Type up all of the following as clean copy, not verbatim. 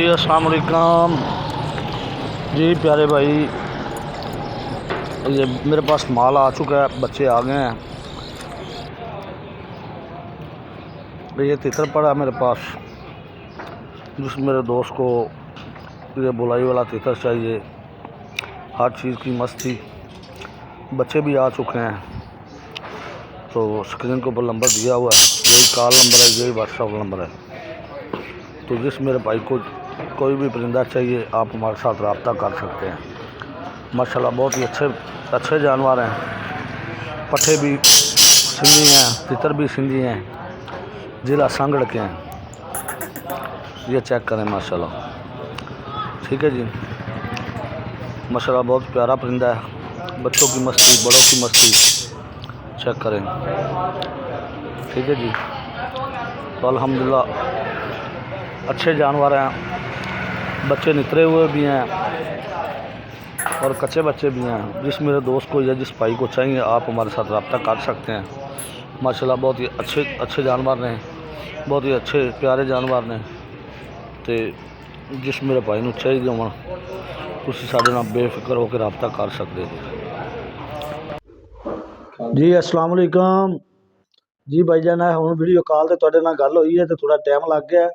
जी अस्सलाम वालेकुम जी प्यारे भाई। ये मेरे पास माल आ चुका है, बच्चे आ गए हैं। ये तितर पड़ा मेरे पास, जिस मेरे दोस्त को ये बुलाई वाला तितर चाहिए। हर चीज़ की मस्ती, बच्चे भी आ चुके हैं। तो स्क्रीन के ऊपर नंबर दिया हुआ है, यही कॉल नंबर है, यही व्हाट्सअप नंबर है। तो जिस मेरे भाई को कोई भी परिंदा चाहिए, आप हमारे साथ रब्ता कर सकते हैं। माशाल्लाह बहुत ही अच्छे जानवर हैं। पट्ठे भी सिंधी हैं, तितर भी सिंधी हैं, ज़िला सांगड़ के हैं। ये चेक करें माशाल्लाह, ठीक है जी। माशाल्लाह बहुत प्यारा परिंदा है। बच्चों की मस्ती, बड़ों की मस्ती, चेक करें, ठीक है जी। तो अल्हम्दुलिल्लाह अच्छे जानवर हैं। बच्चे नितरे हुए भी हैं और कच्चे बच्चे भी हैं। जिस मेरे दोस्त को या जिस भाई को चाहिए, आप हमारे साथ रब्ता कर सकते हैं। माशाल्लाह बहुत ही अच्छे जानवर ने, बहुत ही अच्छे प्यारे जानवर ने। तो जिस मेरे भाई को चाहिए होना, तुसीं साडे नाल बेफिक्र होकर रब्ता कर सकते जी। अस्सलाम वालेकुम जी भाईजान। हुण वीडियो कॉल ते तुहाडे नाल गल होई है तो थोड़ा टाइम लग गया।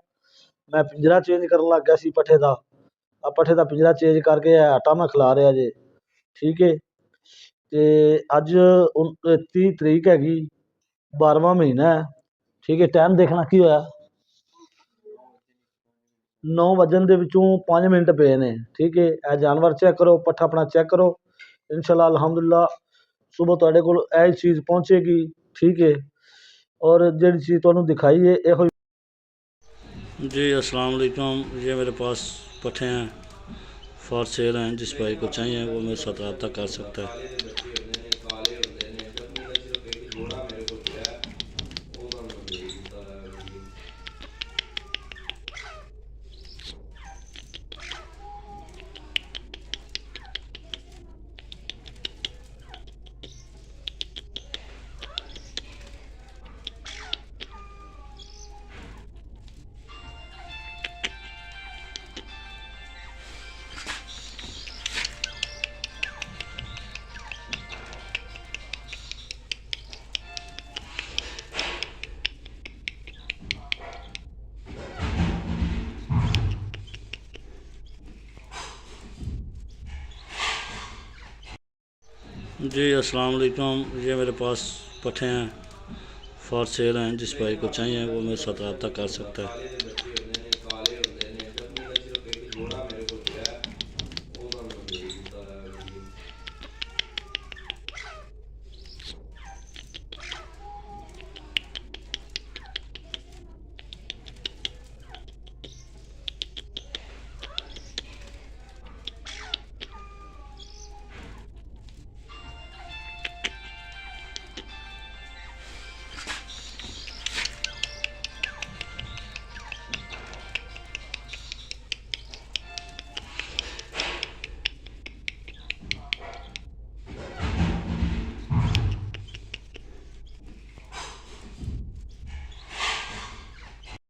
मैं पिंजरा चेंज करन लग गया सी पट्ठे का। पट्ठे का पिंजरा चेंज करके आटा मैं खिला रहा जे, ठीक है। तो अज 30 तरीक हैगी, 12वां महीना है, ठीक है। टाइम देखना की होया, 9 वजन दे विचों 5 मिनट पे ने, ठीक है। यह जानवर चेक करो, पट्ठा अपना चेक करो। इंशाल्लाह अल्हम्दुलिल्लाह सुबह तुहाडे कोल यह चीज़ पहुँचेगी, ठीक है। और जिहड़ी चीज़ तुहानूं दिखाई है यो जी। अस्सलाम वालेकुम। ये मेरे पास पट्ठे हैं, फॉर सेल हैं। जिस भाई को चाहिए वो मेरे साथ रब्ता कर सकता है। जी अस्सलाम वालेकुम। ये मेरे पास पट्ठे हैं, फॉर सेल हैं। जिस भाई को चाहिए वो मेरे साथ रब्ता कर सकता है।